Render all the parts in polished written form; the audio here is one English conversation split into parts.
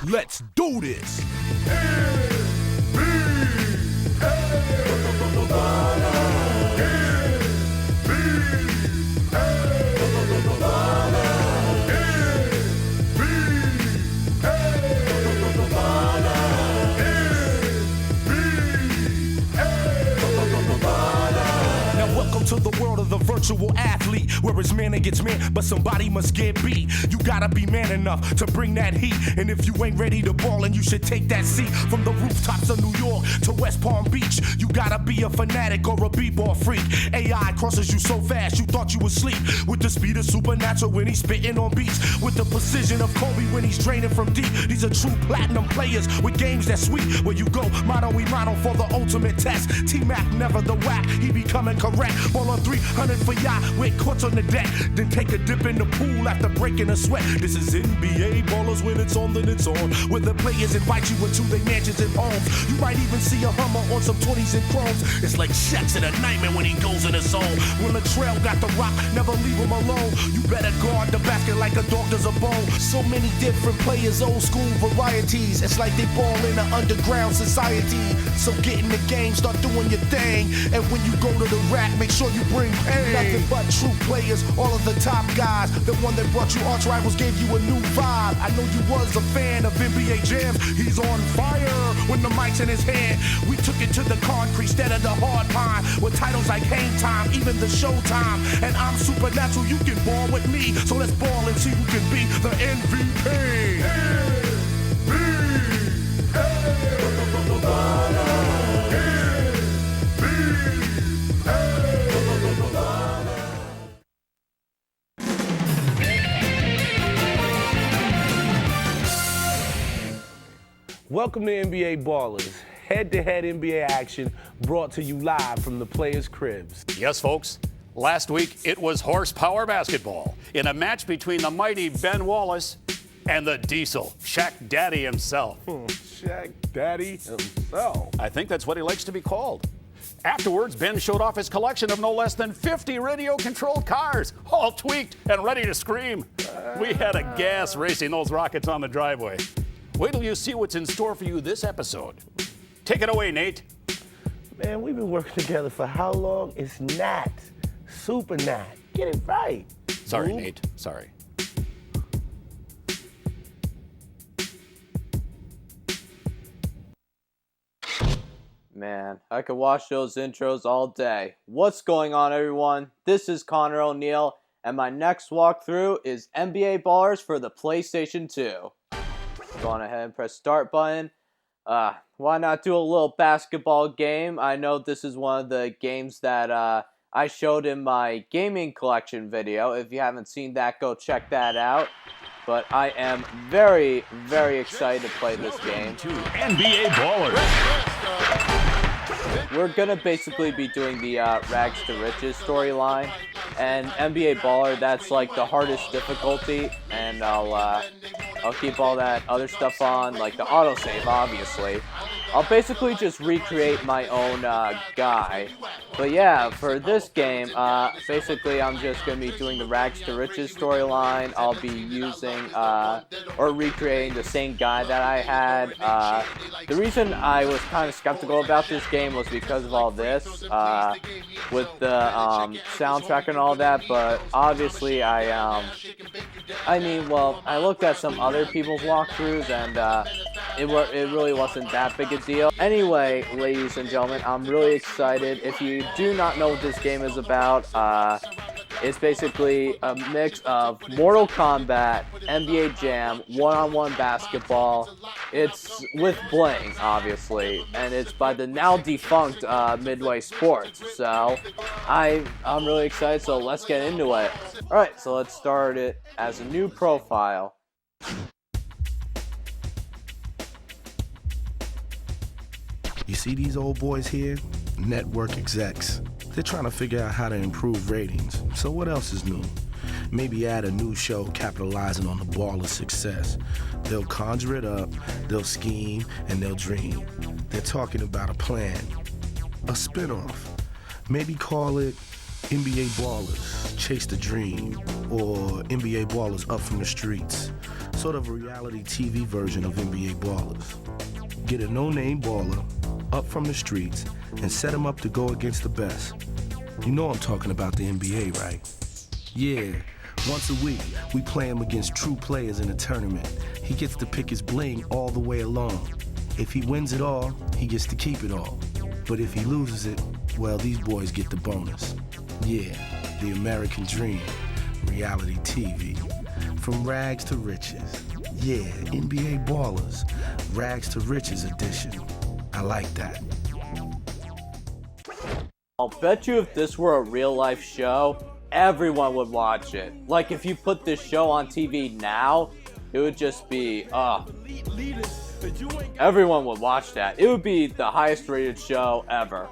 Let's do this. To the world of the virtual athlete, where it's man against man, but somebody must get beat. You gotta be man enough to bring that heat, and if you ain't ready to ball, and you should take that seat. From the rooftops of New York to West Palm Beach, you gotta be a fanatic or a b-ball freak. AI crosses you so fast you thought you was asleep, with the speed of Supernatural when he's spitting on beats, with the precision of Kobe when he's draining from deep. These are true platinum players with games that sweet. Where you go, mano y mano for the ultimate test. T-Mac never the whack, he be coming correct. Ball on 300 for ya with courts on the deck. Then take a dip in the pool after breaking a sweat. This is NBA ballers, when it's on, then it's on. Where the players invite you into their mansions and homes. You might even see a Hummer on some 20s and chromes. It's like Shaq's in a nightmare when he goes in his zone. When Latrell got the rock, never leave him alone. You better guard the basket like a dog does a bone. So many different players, old school varieties. It's like they ball in an underground society. So get in the game, start doing your thing. And when you go to the rack, make sure you bring pain. Nothing but true players, all of the top guys. The one that brought you arch rivals gave you a new vibe. I know you was a fan of NBA jams. He's on fire when the mic's in his hand. We took it to the concrete instead of the hard pine. With titles like Hang Time, even the Showtime. And I'm Supernatural, you can ball with me. So let's ball and see who can be the MVP. Welcome to NBA Ballers, head-to-head NBA action brought to you live from the players' cribs. Yes, folks. Last week, it was horsepower basketball in a match between the mighty Ben Wallace and the Diesel, Shaq Daddy himself. Shaq Daddy himself. I think that's what he likes to be called. Afterwards, Ben showed off his collection of no less than 50 radio-controlled cars, all tweaked and ready to scream. We had a gas racing those rockets on the driveway. Wait till you see what's in store for you this episode. Take it away, Nate. Man, we've been working together for how long? It's Nat. Super Nat. Get it right. Sorry, Nate. Sorry. Man, I could watch those intros all day. What's going on, everyone? This is Connor O'Neill, and my next walkthrough is NBA Ballers for the PlayStation 2. Go on ahead and press start button. Why not do a little basketball game? I know this is one of the games that I showed in my gaming collection video. If you haven't seen that, go check that out. But I am very, very excited to play this game. NBA Ballers. We're gonna basically be doing the Rags to Riches storyline, and NBA Baller, that's like the hardest difficulty, and I'll keep all that other stuff on, like the autosave, obviously. I'll basically just recreate my own guy. But yeah, for this game, basically I'm just going to be doing the Rags to Riches storyline. I'll be using, or recreating the same guy that I had. The reason I was kind of skeptical about this game was because of all this, with the soundtrack and all that, but obviously I looked at some other people's walkthroughs, and it really wasn't that big a deal. Anyway, ladies and gentlemen, I'm really excited. If you do not know what this game is about, it's basically a mix of Mortal Kombat, NBA Jam, one-on-one basketball. It's with bling, obviously, and it's by the now defunct Midway Sports. So I'm really excited, so let's get into it. Alright, so let's start it as a new profile. You see these old boys here? Network execs. They're trying to figure out how to improve ratings. So what else is new? Maybe add a new show capitalizing on the Baller's success. They'll conjure it up, they'll scheme, and they'll dream. They're talking about a plan, a spinoff. Maybe call it NBA Ballers, Chase the Dream, or NBA Ballers Up from the Streets. sort of a reality TV version of NBA Ballers. Get a no-name baller up from the streets and set him up to go against the best. You know I'm talking about the NBA, right? Yeah, once a week, we play him against true players in a tournament. He gets to pick his bling all the way along. If he wins it all, he gets to keep it all. But if he loses it, well, these boys get the bonus. Yeah, the American dream, reality TV. From rags to riches. Yeah, NBA Ballers, rags to riches edition. I like that. I'll bet you if this were a real life show, everyone would watch it. Like if you put this show on TV now, it would just be, everyone would watch that. It would be the highest rated show ever.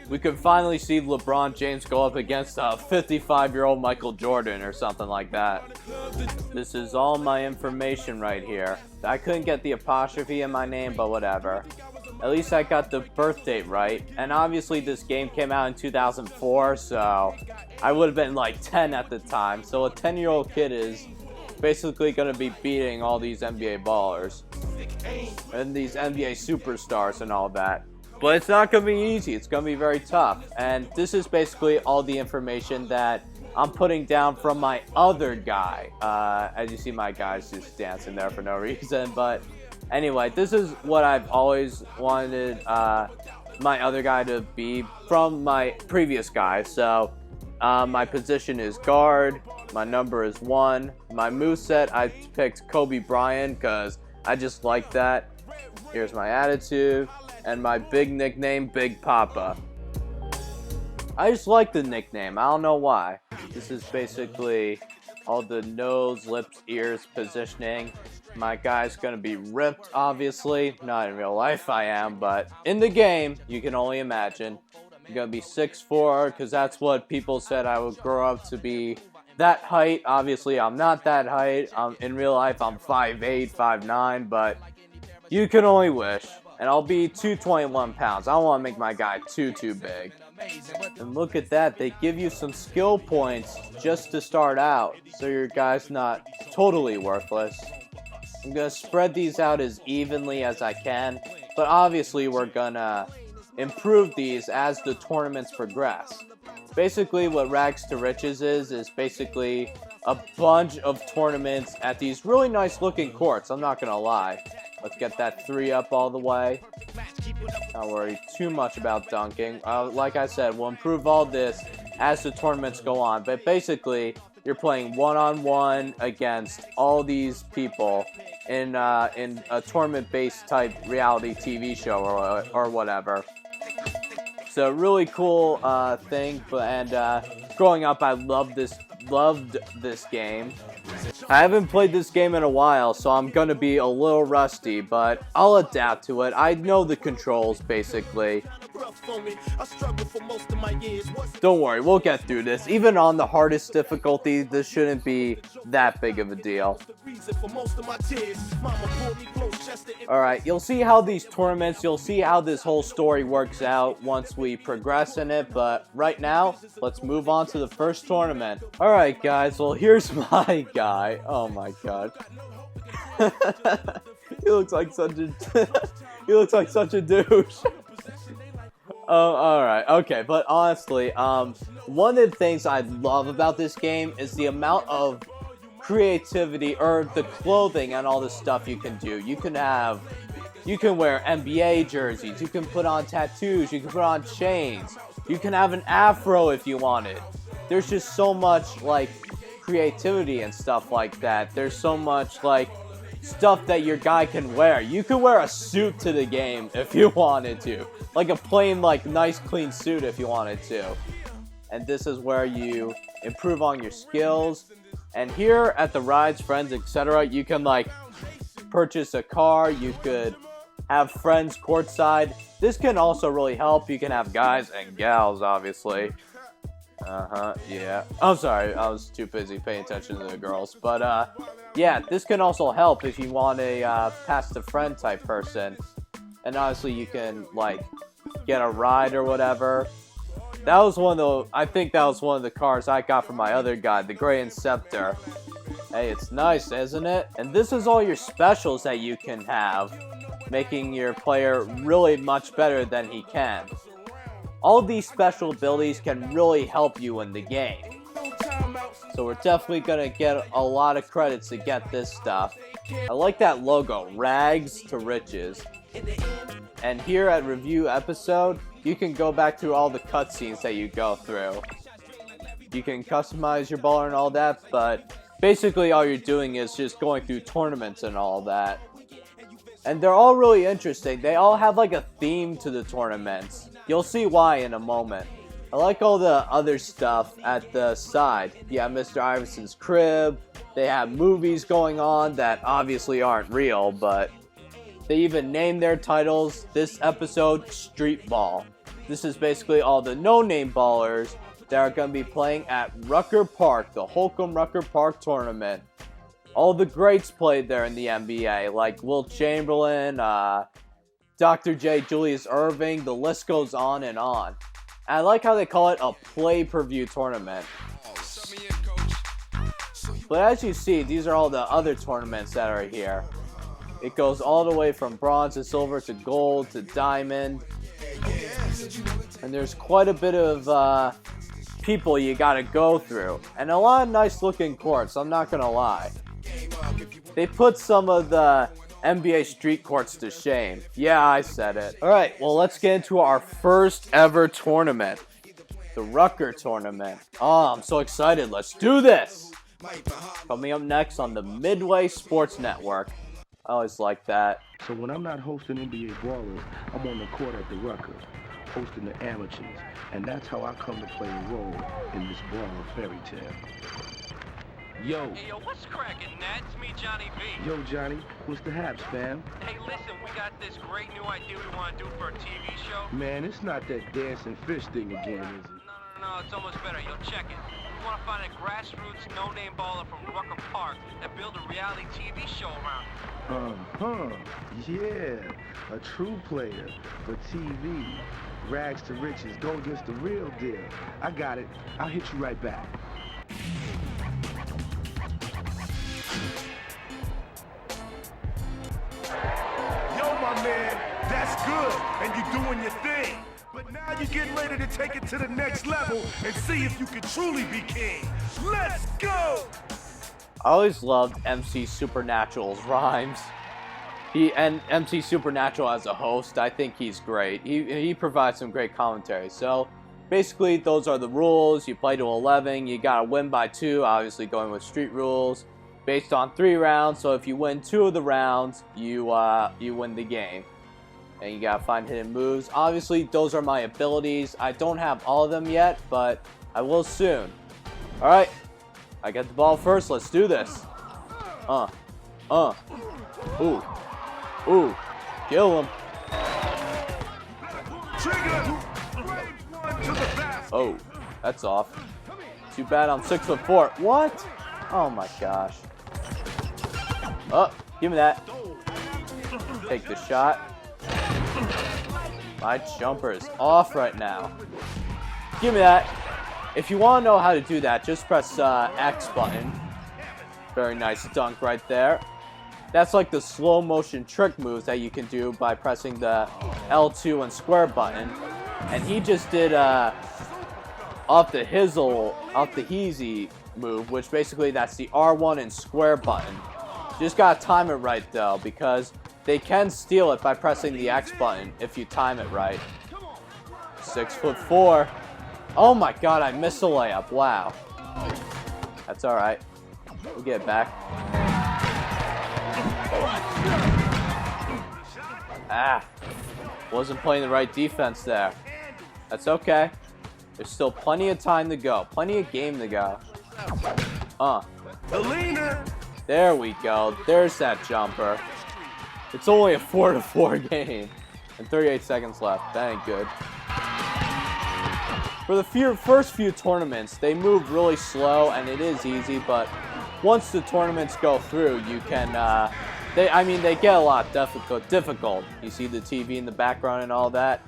We could finally see LeBron James go up against a 55-year-old Michael Jordan or something like that. This is all my information right here. I couldn't get the apostrophe in my name, but whatever. At least I got the birth date right. And obviously this game came out in 2004, so I would have been like 10 at the time. So a 10-year-old kid is basically going to be beating all these NBA ballers and these NBA superstars and all that. But it's not going to be easy. It's going to be very tough. And this is basically all the information that I'm putting down from my other guy. As you see, my guy's just dancing there for no reason. But anyway, this is what I've always wanted my other guy to be from my previous guy. So my position is guard. My number is 1. My moveset, I picked Kobe Bryant because I just like that. Here's my attitude. And my big nickname, Big Papa. I just like the nickname. I don't know why. This is basically all the nose, lips, ears positioning. My guy's going to be ripped, obviously. Not in real life, I am. But in the game, you can only imagine. I'm going to be 6'4", because that's what people said I would grow up to be. That height, obviously, I'm not that height. In real life, I'm 5'8", 5'9", but you can only wish. And I'll be 221 pounds. I don't want to make my guy too big. And look at that. They give you some skill points just to start out, so your guy's not totally worthless. I'm going to spread these out as evenly as I can, but obviously we're going to improve these as the tournaments progress. Basically what Rags to Riches is basically a bunch of tournaments at these really nice looking courts, I'm not going to lie. Let's get that 3 up all the way. Don't worry too much about dunking. Like I said, we'll improve all this as the tournaments go on. But basically, you're playing one-on-one against all these people in a tournament-based type reality TV show or whatever. So really cool thing. And growing up, I loved this game. I haven't played this game in a while, so I'm gonna be a little rusty, but I'll adapt to it. I know the controls, basically. Don't worry, we'll get through this. Even on the hardest difficulty, this shouldn't be that big of a deal. Alright, you'll see how these tournaments, you'll see how this whole story works out once we progress in it, but right now, let's move on to the first tournament. Alright guys, well here's my guy. Oh my god. He looks like such a douche. Alright, okay, but honestly, one of the things I love about this game is the amount of creativity, or the clothing and all the stuff you can do. You can wear NBA jerseys, you can put on tattoos, you can put on chains, you can have an afro if you want it. There's just so much, like, creativity and stuff like that. There's so much, like, stuff that your guy can wear. You can wear a suit to the game if you wanted to. Like a plain, like, nice, clean suit if you wanted to. And this is where you improve on your skills. And here at the Rides, Friends, etc., you can, like, purchase a car. You could have friends courtside. This can also really help. You can have guys and gals, obviously. Yeah. I'm sorry, I was too busy paying attention to the girls. But, yeah, this can also help if you want a pass-to-friend type person. And honestly, you can, like, get a ride or whatever. I think that was one of the cars I got from my other guy, the Gray Inceptor. Hey, it's nice, isn't it? And this is all your specials that you can have, making your player really much better than he can. All these special abilities can really help you in the game. So we're definitely gonna get a lot of credits to get this stuff. I like that logo, Rags to Riches. And here at Review Episode, you can go back through all the cutscenes that you go through. You can customize your baller and all that, but basically all you're doing is just going through tournaments and all that. And they're all really interesting. They all have like a theme to the tournaments. You'll see why in a moment. I like all the other stuff at the side. You have Mr. Iverson's crib. They have movies going on that obviously aren't real, but they even name their titles this episode Street Ball. This is basically all the no-name ballers that are going to be playing at Rucker Park, the Holcomb Rucker Park tournament. All the greats played there in the NBA, like Wilt Chamberlain, Dr. J, Julius Erving, the list goes on and on. And I like how they call it a play-per-view tournament. But as you see, these are all the other tournaments that are here. It goes all the way from bronze to silver to gold to diamond. And there's quite a bit of people you gotta go through. And a lot of nice looking courts, I'm not gonna lie. They put some of the NBA street courts to shame. Yeah, I said it. Alright, well let's get into our first ever tournament. The Rucker tournament. Oh, I'm so excited. Let's do this! Coming up next on the Midway Sports Network. I always like that. So when I'm not hosting NBA Ballers, I'm on the court at the Rucker, hosting the amateurs. And that's how I come to play a role in this baller fairy tale. Yo. Hey, yo, what's cracking, Nat? It's me, Johnny B. Yo, Johnny, what's the haps, fam? Hey, listen, we got this great new idea we want to do for a TV show. Man, it's not that dancing fish thing again, is it? No, it's almost better. Yo, check it. We want to find a grassroots, no-name baller from Rucker Park and build a reality TV show around him. Yeah, a true player for TV. Rags to riches, go against the real deal. I got it. I'll hit you right back. Yo, my man, that's good, and you're doing your thing. But now you're getting ready to take it to the next level and see if you can truly be king. Let's go! I always loved MC Supernatural's rhymes. And MC Supernatural as a host, I think he's great. He provides some great commentary. So basically, those are the rules. You play to 11. You gotta win by 2. Obviously, going with street rules, based on 3 rounds. So if you win 2 of the rounds, you win the game. And you gotta find hidden moves. Obviously, those are my abilities. I don't have all of them yet, but I will soon. All right, I get the ball first. Let's do this. Ooh, kill him. Oh, that's off. Too bad I'm 6'4". What? Oh my gosh. Oh, give me that. Take the shot. My jumper is off right now. Give me that. If you want to know how to do that, just press X button. Very nice dunk right there. That's like the slow motion trick moves that you can do by pressing the L2 and square button. And he just did off the Heezy move, which basically that's the R1 and square button. You just gotta time it right though, because they can steal it by pressing the X button if you time it right. 6'4". Oh my god, I missed a layup. Wow. That's alright. We'll get it back. Ah. Wasn't playing the right defense there. That's okay. There's still plenty of time to go. Plenty of game to go. There we go. There's that jumper. It's only a 4-4 game. And 38 seconds left. That ain't good. For the first few tournaments, they move really slow, and it is easy, but once the tournaments go through, you can, they get a lot difficult. You see the TV in the background and all that.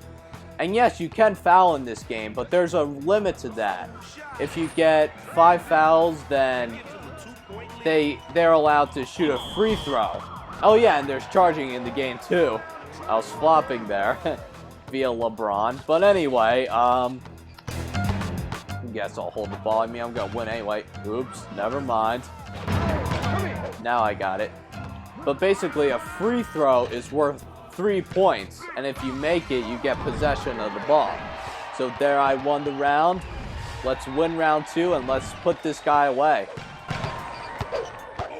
And yes, you can foul in this game, but there's a limit to that. If you get 5 fouls, then they're allowed to shoot a free throw. Oh yeah, and there's charging in the game too. I was flopping there via LeBron. But anyway, guess I'll hold the ball. I mean, I'm gonna win anyway. Oops, never mind. Now I got it. But basically, a free throw is worth 3 points, and if you make it, you get possession of the ball. So there, I won the round. Let's win round 2, and let's put this guy away.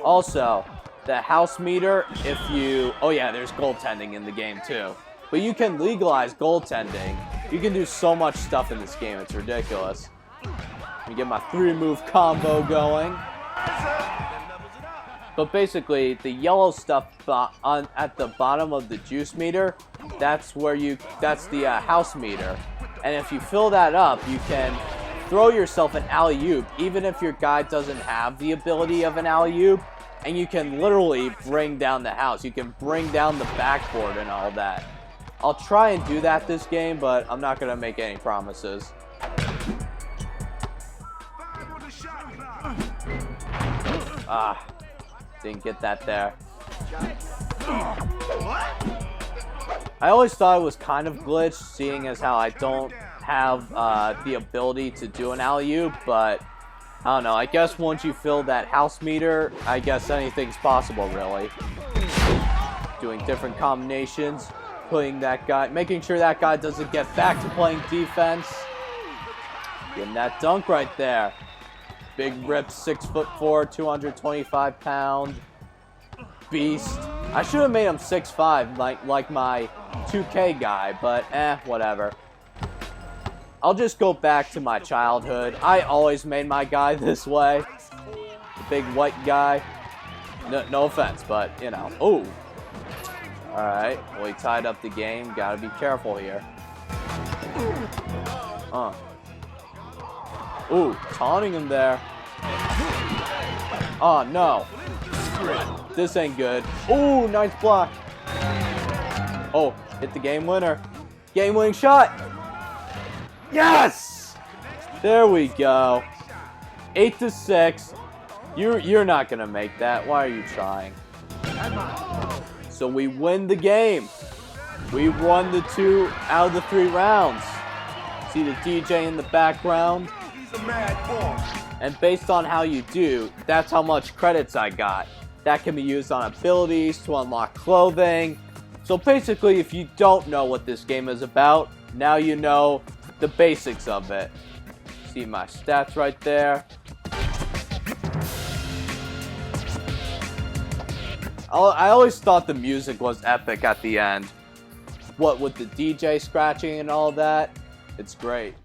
Also, the house meter, if you... Oh yeah, there's goaltending in the game too. But you can legalize goaltending. You can do so much stuff in this game, it's ridiculous. Let me get my 3-move combo going. But basically, the yellow stuff at the bottom of the juice meter, that's the house meter. And if you fill that up, you can throw yourself an alley-oop, even if your guy doesn't have the ability of an alley-oop, and you can literally bring down the house. You can bring down the backboard and all that. I'll try and do that this game, but I'm not going to make any promises. Ah, didn't get that there. I always thought it was kind of glitched, seeing as how I don't have the ability to do an alley-oop, but I don't know. I guess once you fill that house meter, I guess anything's possible, really. Doing different combinations, putting that guy, making sure that guy doesn't get back to playing defense. Getting that dunk right there. Big rip, 6'4", 225-pound beast. I should have made him 6'5", like my 2K guy, but whatever. I'll just go back to my childhood. I always made my guy this way. The big white guy. No offense, but, you know. Ooh. Alright, well, he tied up the game. Gotta be careful here. Ooh, taunting him there. Oh, no. This ain't good. Ooh, nice block. Oh, hit the game winner. Game-winning shot. Yes! There we go. 8-6. You're not gonna make that. Why are you trying? So we win the game. We won the 2 out of the 3 rounds. See the DJ in the background? And based on how you do, that's how much credits I got. That can be used on abilities to unlock clothing. So basically, if you don't know what this game is about, now you know the basics of it. See my stats right there. I always thought the music was epic at the end. What with the DJ scratching and all that, it's great.